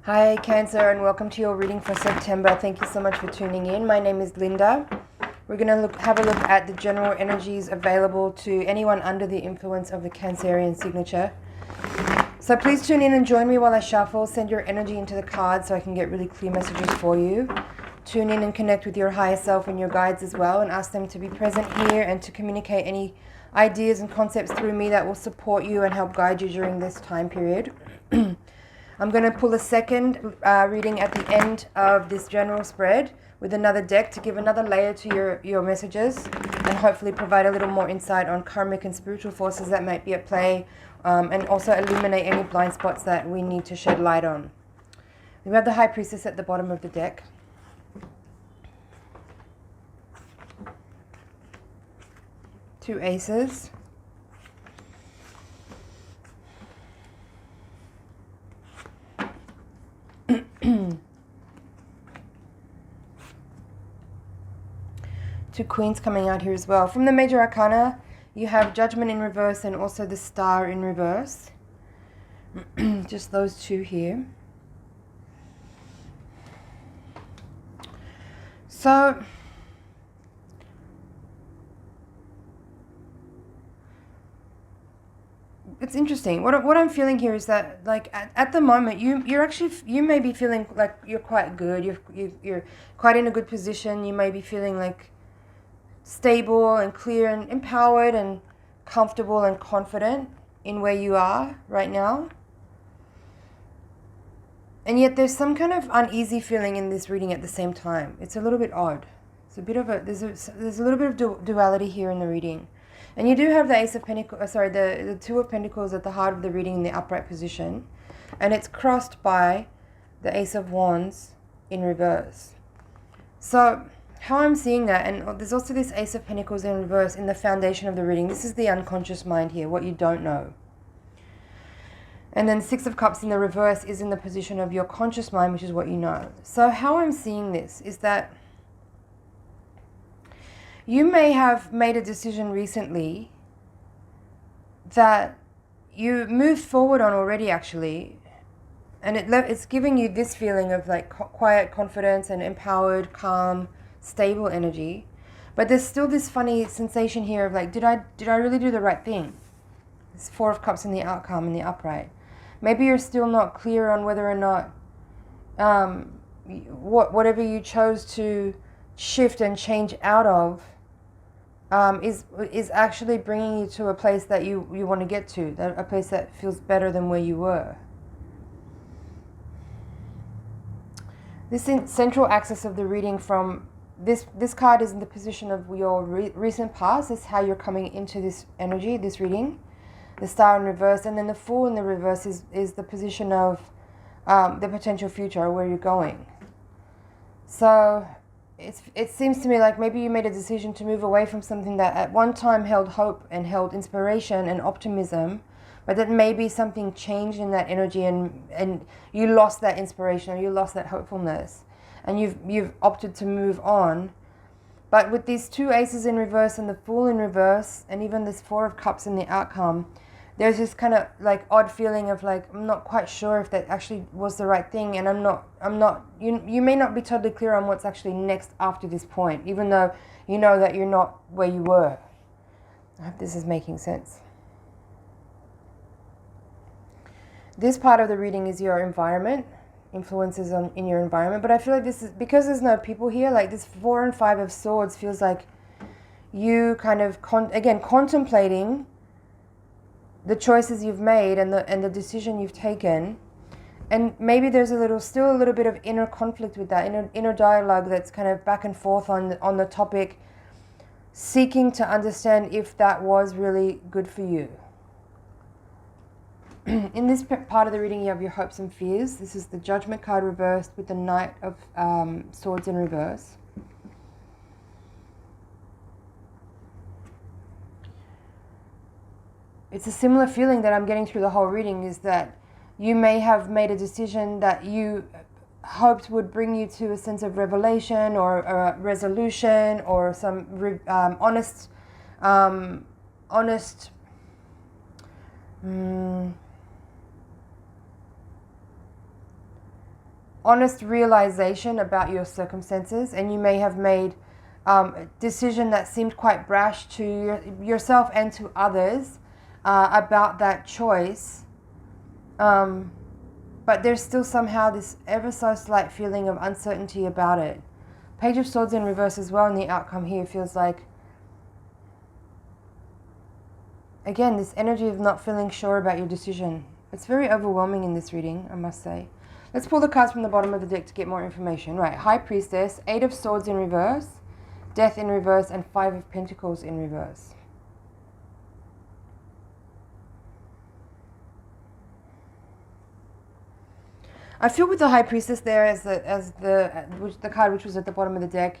Hi Cancer, and welcome to your reading for September. Thank you so much for tuning in. My name is Linda. We're going to have a look at the general energies available to anyone under the influence of the Cancerian signature. So please tune in and join me while I shuffle. Send your energy into the cards so I can get really clear messages for you. Tune in and connect with your higher self and your guides as well, and ask them to be present here and to communicate any ideas and concepts through me that will support you and help guide you during this time period. I'm going to pull a second reading at the end of this general spread with another deck to give another layer to your messages and hopefully provide a little more insight on karmic and spiritual forces that might be at play, and also illuminate any blind spots that we need to shed light on. We have the High Priestess at the bottom of the deck. Two aces. Two queens coming out here as well. From the major arcana, you have Judgment in reverse and also the Star in reverse. Just those two here. So it's interesting. What I'm feeling here is that, like, at the moment, you may be feeling like you're quite good. You're quite in a good position. You may be feeling like stable and clear and empowered and comfortable and confident in where you are right now. And yet there's some kind of uneasy feeling in this reading at the same time. It's a little bit odd. It's a bit of there's a little bit of duality here in the reading. And you do have the Ace of Pentacles, the Two of Pentacles at the heart of the reading in the upright position. And it's crossed by the Ace of Wands in reverse. So how I'm seeing that, and there's also this Ace of Pentacles in reverse in the foundation of the reading. This is the unconscious mind here, what you don't know. And then Six of Cups in the reverse is in the position of your conscious mind, which is what you know. So how I'm seeing this is that you may have made a decision recently that you moved forward on already, actually. And it's giving you this feeling of like quiet confidence and empowered, calm, stable energy. But there's still this funny sensation here of like, did I really do the right thing? It's Four of Cups in the outcome in the upright. Maybe you're still not clear on whether or not whatever you chose to shift and change out of is actually bringing you to a place that you want to get to, a place that feels better than where you were. This central axis of the reading from this card is in the position of your recent past. This is how you're coming into this energy, this reading. The Star in reverse, and then the Fool in the reverse is the position of the potential future, or where you're going. So it seems to me like maybe you made a decision to move away from something that at one time held hope and held inspiration and optimism, but that maybe something changed in that energy and you lost that inspiration, or you lost that hopefulness, and you've opted to move on. But with these two aces in reverse and the Fool in reverse, and even this Four of Cups in the outcome, there's this kind of like odd feeling of like, I'm not quite sure if that actually was the right thing, and I'm not, you may not be totally clear on what's actually next after this point, even though you know that you're not where you were. I hope this is making sense. This part of the reading is your environment, influences in your environment, but I feel like this is, because there's no people here, like this Four and Five of Swords feels like you kind of, contemplating the choices you've made and the decision you've taken, and maybe there's still a little bit of inner conflict with that, inner dialogue that's kind of back and forth on the topic, seeking to understand if that was really good for you. In this part of the reading, you have your hopes and fears. This is the Judgment card reversed with the Knight of Swords in reverse. It's a similar feeling that I'm getting through the whole reading, is that you may have made a decision that you hoped would bring you to a sense of revelation or a resolution or some honest honest realization about your circumstances, and you may have made a decision that seemed quite brash to yourself and to others about that choice. But there's still somehow this ever so slight feeling of uncertainty about it. Page of Swords in reverse as well, and the outcome here feels like, again, this energy of not feeling sure about your decision. It's very overwhelming in this reading, I must say. Let's pull the cards from the bottom of the deck to get more information. Right, High Priestess, 8 of Swords in reverse, Death in reverse, and 5 of Pentacles in reverse. I feel with the High Priestess there as the card which was at the bottom of the deck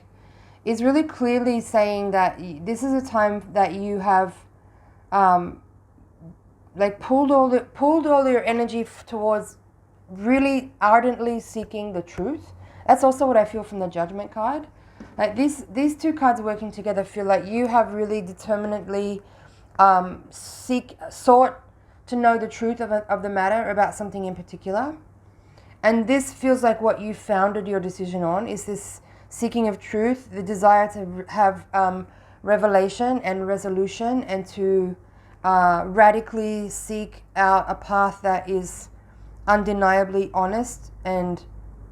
is really clearly saying that this is a time that you have like pulled all your energy towards really ardently seeking the truth. That's also what I feel from the Judgment card. Like these two cards working together feel like you have really determinedly sought to know the truth of the matter about something in particular. And this feels like what you founded your decision on is this seeking of truth, the desire to have revelation and resolution, and to radically seek out a path that is undeniably honest and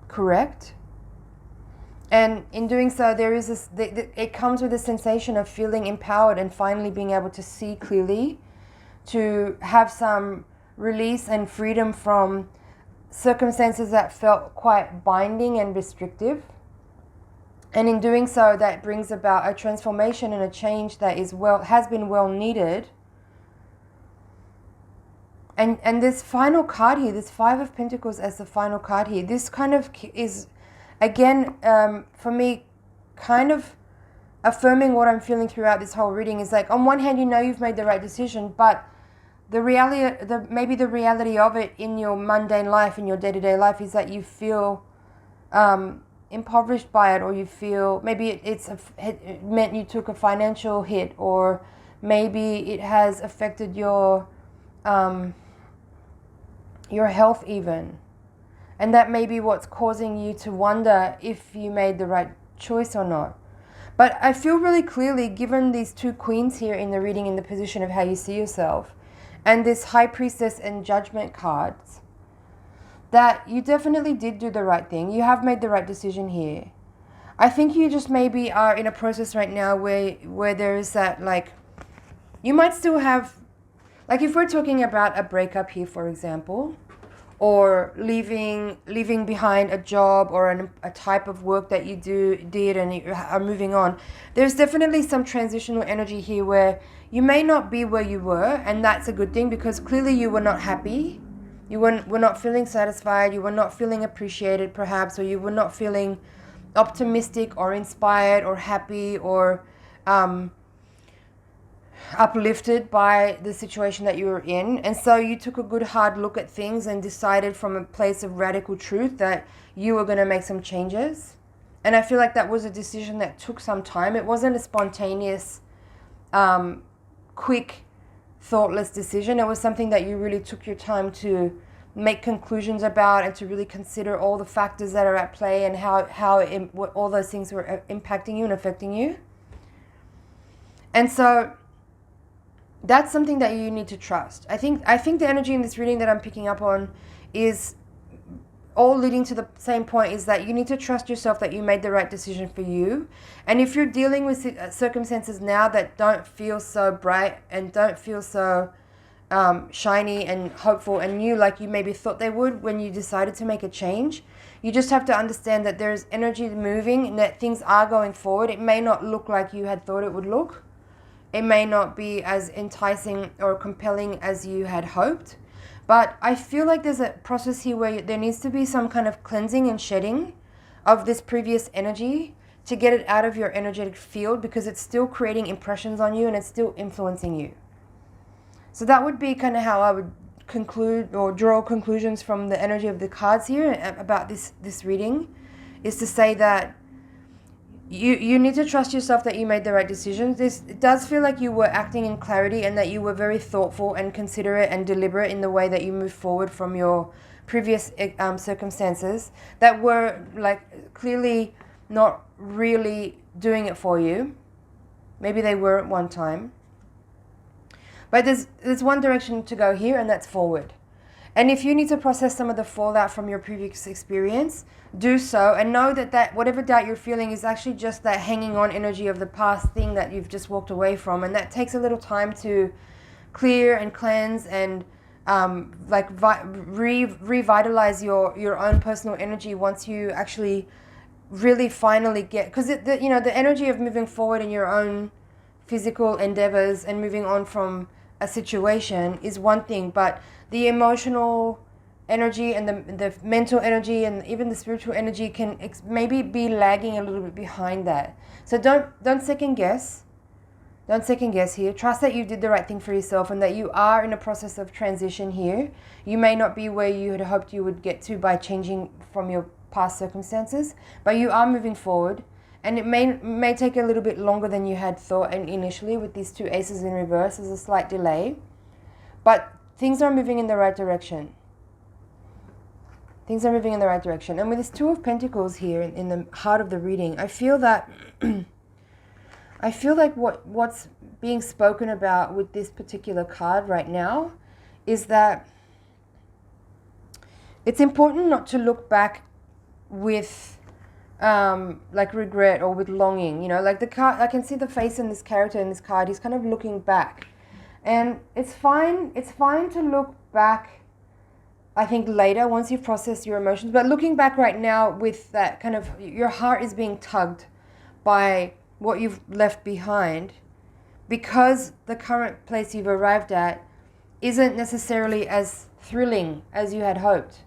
correct. And in doing so, there is this, it comes with a sensation of feeling empowered and finally being able to see clearly, to have some release and freedom from circumstances that felt quite binding and restrictive. And in doing so, that brings about a transformation and a change that has been well needed. And this final card here, this 5 of Pentacles as the final card here, this kind of is, again, for me, kind of affirming what I'm feeling throughout this whole reading. Is like, on one hand, you know you've made the right decision, but the reality, maybe the reality of it in your mundane life, in your day-to-day life, is that you feel impoverished by it, or you feel maybe it meant you took a financial hit, or maybe it has affected your health even. And that may be what's causing you to wonder if you made the right choice or not. But I feel really clearly, given these two queens here in the reading, in the position of how you see yourself, and this High Priestess and Judgment cards, that you definitely did do the right thing. You have made the right decision here. I think you just maybe are in a process right now where there is that, like, you might still have, like, if we're talking about a breakup here, for example, or leaving behind a job or a type of work that you did and you are moving on, there's definitely some transitional energy here where you may not be where you were, and that's a good thing, because clearly you were not happy. You were not feeling satisfied, you were not feeling appreciated perhaps, or you were not feeling optimistic or inspired or happy or uplifted by the situation that you were in. And so you took a good hard look at things and decided from a place of radical truth that you were going to make some changes. And I feel like that was a decision that took some time. It wasn't a spontaneous, quick, thoughtless decision. It was something that you really took your time to make conclusions about, and to really consider all the factors that are at play, and what all those things were impacting you and affecting you. And so that's something that you need to trust. I think the energy in this reading that I'm picking up on is all leading to the same point, is that you need to trust yourself that you made the right decision for you. And if you're dealing with circumstances now that don't feel so bright and don't feel so shiny and hopeful and new like you maybe thought they would when you decided to make a change, you just have to understand that there's energy moving and that things are going forward. It may not look like you had thought it would look. It may not be as enticing or compelling as you had hoped. But I feel like there's a process here where there needs to be some kind of cleansing and shedding of this previous energy to get it out of your energetic field, because it's still creating impressions on you and it's still influencing you. So that would be kind of how I would conclude or draw conclusions from the energy of the cards here about this reading, is to say that You need to trust yourself that you made the right decisions. It does feel like you were acting in clarity and that you were very thoughtful and considerate and deliberate in the way that you moved forward from your previous circumstances that were like clearly not really doing it for you. Maybe they were at one time. But there's one direction to go here, and that's forward. And if you need to process some of the fallout from your previous experience, do so, and know that whatever doubt you're feeling is actually just that hanging on energy of the past thing that you've just walked away from, and that takes a little time to clear and cleanse and revitalize your own personal energy once you actually really finally get, because the energy of moving forward in your own physical endeavors and moving on from a situation is one thing, but the emotional energy and the mental energy and even the spiritual energy can maybe be lagging a little bit behind that. So don't second guess. Don't second guess here. Trust that you did the right thing for yourself and that you are in a process of transition here. You may not be where you had hoped you would get to by changing from your past circumstances, but you are moving forward, and it may take a little bit longer than you had thought initially with these two aces in reverse. There's a slight delay, but things are moving in the right direction. Things are moving in the right direction. And with this Two of Pentacles here in the heart of the reading, I feel that I feel like what's being spoken about with this particular card right now is that it's important not to look back with like regret or with longing. Like the card, I can see the face in this character in this card. He's kind of looking back, and it's fine to look back, I think, later once you've processed your emotions. But looking back right now with that kind of, your heart is being tugged by what you've left behind, because the current place you've arrived at isn't necessarily as thrilling as you had hoped.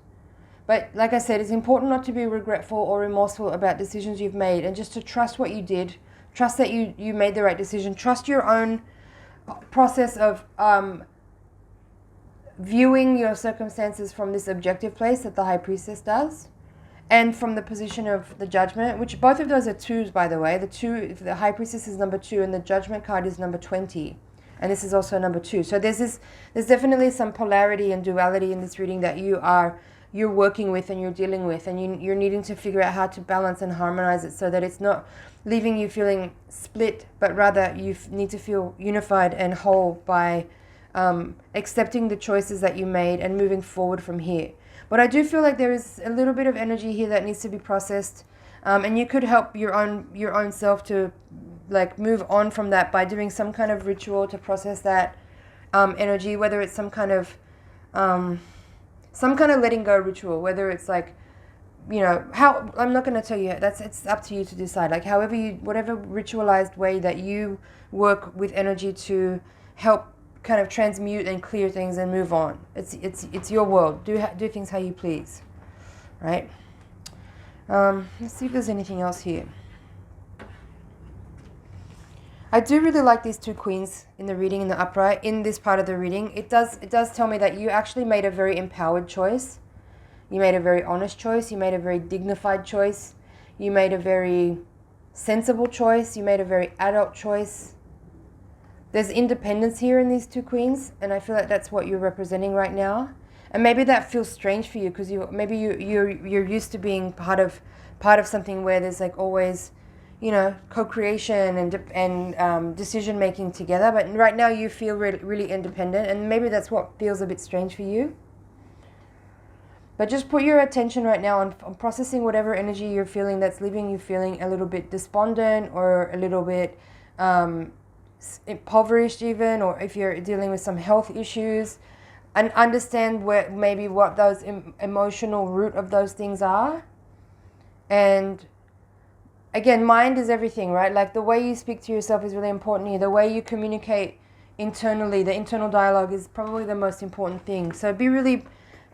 But like I said, it's important not to be regretful or remorseful about decisions you've made, and just to trust what you did. Trust that you made the right decision. Trust your own process of viewing your circumstances from this objective place that the High Priestess does, and from the position of the Judgment, which both of those are twos, by the way. The High Priestess is number 2, and the Judgment card is number 20. And this is also number 2. So there's definitely some polarity and duality in this reading that you're working with and you're dealing with, and you're needing to figure out how to balance and harmonize it so that it's not leaving you feeling split, but rather you need to feel unified and whole by accepting the choices that you made and moving forward from here. But I do feel like there is a little bit of energy here that needs to be processed, and you could help your own self to like move on from that by doing some kind of ritual to process that energy, whether it's some kind of letting go ritual, whether it's like, how, I'm not going to tell you, it's up to you to decide, like whatever ritualized way that you work with energy to help kind of transmute and clear things and move on. It's your world. Do things how you please, right? Let's see if there's anything else here. I do really like these two queens in the reading, in the upright, in this part of the reading. It does tell me that you actually made a very empowered choice. You made a very honest choice. You made a very dignified choice. You made a very sensible choice. You made a very adult choice. There's independence here in these two queens, and I feel like that's what you're representing right now. And maybe that feels strange for you because you're used to being part of something where there's like always, co-creation and decision making together. But right now you feel really independent, and maybe that's what feels a bit strange for you. But just put your attention right now on processing whatever energy you're feeling that's leaving you feeling a little bit despondent or a little bit impoverished even, or if you're dealing with some health issues, and understand what those emotional root of those things are. And again, mind is everything, right? Like the way you speak to yourself is really important here. The way you communicate internally, the internal dialogue is probably the most important thing. So be really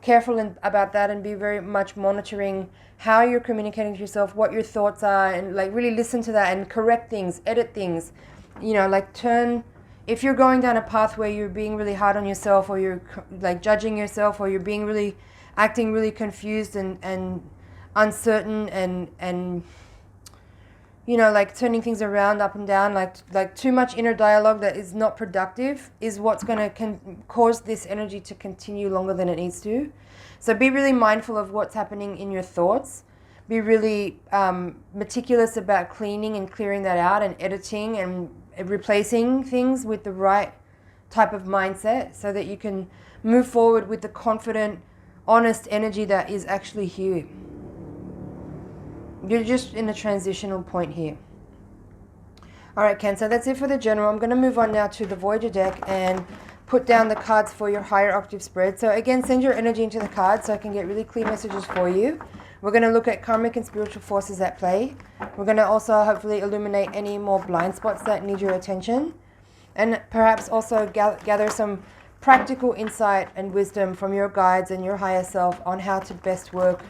careful about that, and be very much monitoring how you're communicating to yourself, what your thoughts are, and like really listen to that and correct things, edit things. If you're going down a path where you're being really hard on yourself, or you're like judging yourself, or you're being acting really confused and uncertain and like turning things around, up and down, like too much inner dialogue that is not productive is what's going to cause this energy to continue longer than it needs to. So be really mindful of what's happening in your thoughts. Be really meticulous about cleaning and clearing that out and editing and replacing things with the right type of mindset so that you can move forward with the confident, honest energy that is actually here. You're just in a transitional point here. All right, Cancer, that's it for the general. I'm going to move on now to the Voyager deck and put down the cards for your higher octave spread. So again, send your energy into the cards so I can get really clear messages for you. We're going to look at karmic and spiritual forces at play. We're going to also hopefully illuminate any more blind spots that need your attention. And perhaps also gather some practical insight and wisdom from your guides and your higher self on how to best work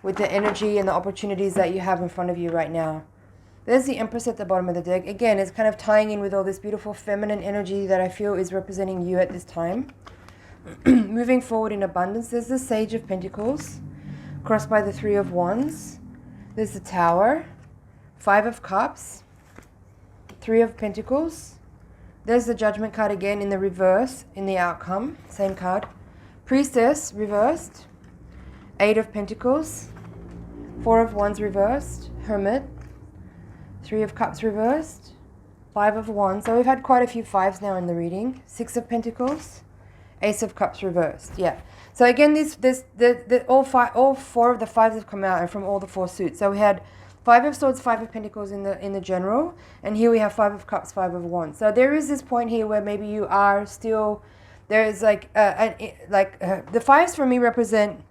with the energy and the opportunities that you have in front of you right now. There's the Empress at the bottom of the deck. Again, it's kind of tying in with all this beautiful feminine energy that I feel is representing you at this time. Moving forward in abundance, there's the Sage of Pentacles, crossed by the Three of Wands. There's the Tower, Five of Cups, Three of Pentacles. There's the Judgment card again in the reverse, in the outcome, same card. Priestess reversed, Eight of Pentacles, Four of Wands reversed, Hermit, Three of Cups reversed, Five of Wands. So we've had quite a few fives now in the reading. Six of Pentacles, Ace of Cups reversed. Yeah. So again, all four of the fives have come out and from all the four suits. So we had Five of Swords, Five of Pentacles in the general, and here we have Five of Cups, Five of Wands. So there is this point here where maybe you are still, there is the fives for me represent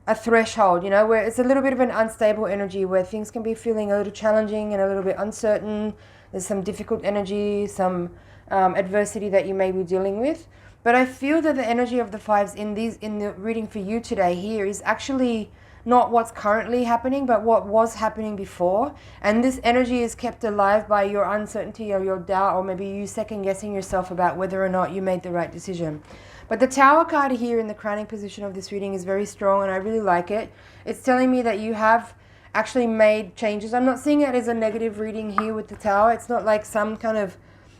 a threshold, where it's a little bit of an unstable energy where things can be feeling a little challenging and a little bit uncertain. There's some difficult energy, some adversity that you may be dealing with. But I feel that the energy of the fives in the reading for you today here is actually not what's currently happening, but what was happening before. And this energy is kept alive by your uncertainty or your doubt, or maybe you second guessing yourself about whether or not you made the right decision. But the Tower card here in the crowning position of this reading is very strong, and I really like it. It's telling me that you have actually made changes. I'm not seeing it as a negative reading here with the Tower. It's not like some kind of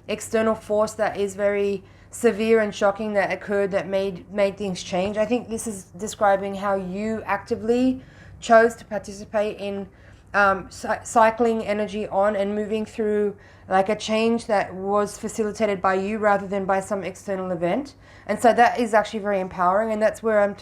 external force that is very severe and shocking that occurred that made things change. I think this is describing how you actively chose to participate in cycling energy on and moving through like a change that was facilitated by you rather than by some external event. And so that is actually very empowering, and that's where I'm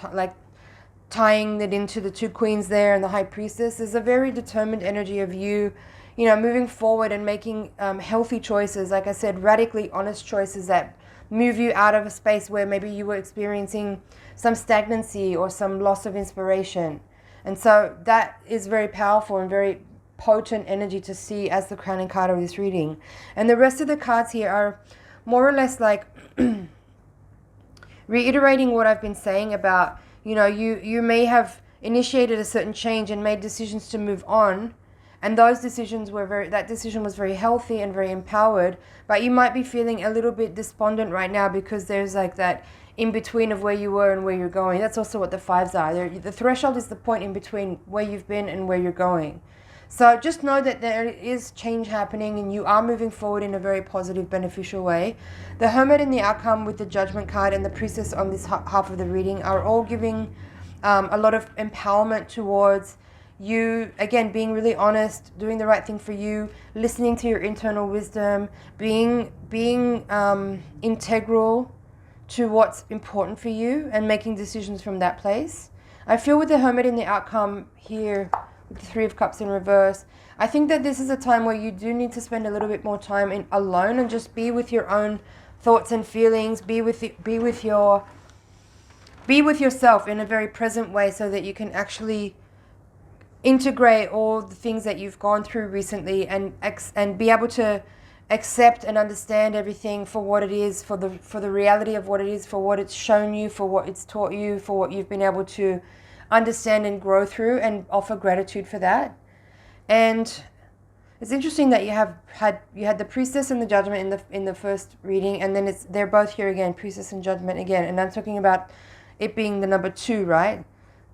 tying it into the two queens there and the High Priestess. There's a very determined energy of you moving forward and making healthy choices, like I said, radically honest choices that move you out of a space where maybe you were experiencing some stagnancy or some loss of inspiration. And so that is very powerful and very potent energy to see as the crowning card of this reading. And the rest of the cards here are more or less like reiterating what I've been saying about, you may have initiated a certain change and made decisions to move on. And those decisions that decision was very healthy and very empowered, but you might be feeling a little bit despondent right now because there's like that in between of where you were and where you're going. That's also what the fives are. The threshold is the point in between where you've been and where you're going. So just know that there is change happening and you are moving forward in a very positive, beneficial way. The Hermit in the outcome with the Judgment card and the Priestess on this half of the reading are all giving a lot of empowerment towards you, again, being really honest, doing the right thing for you, listening to your internal wisdom, being integral to what's important for you and making decisions from that place. I feel with the Hermit in the outcome here, with the Three of Cups in reverse, I think that this is a time where you do need to spend a little bit more time alone and just be with your own thoughts and feelings, be with yourself in a very present way so that you can actually integrate all the things that you've gone through recently and be able to accept and understand everything for what it is, for the reality of what it is, for what it's shown you, for what it's taught you, for what you've been able to understand and grow through, and offer gratitude for that. And it's interesting that you had the Priestess and the Judgment in the first reading, and then they're both here again, Priestess and Judgment again, and I'm talking about it being the number 2, right?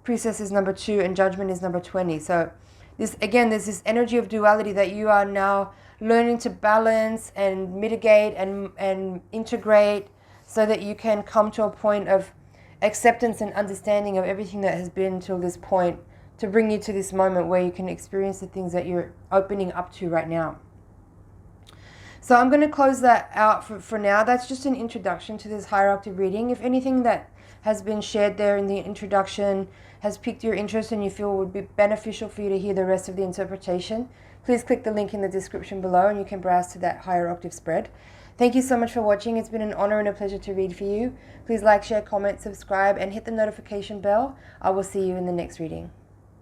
Priestess is number 2 and Judgment is number 20. So This, again, there's this energy of duality that you are now learning to balance and mitigate and integrate, so that you can come to a point of acceptance and understanding of everything that has been till this point, to bring you to this moment where you can experience the things that you're opening up to right now. So I'm going to close that out for now. That's just an introduction to this higher octave reading. If anything that has been shared there in the introduction has piqued your interest and you feel would be beneficial for you to hear the rest of the interpretation, please click the link in the description below and you can browse to that higher octave spread. Thank you so much for watching. It's been an honor and a pleasure to read for you. Please like, share, comment, subscribe, and hit the notification bell. I will see you in the next reading.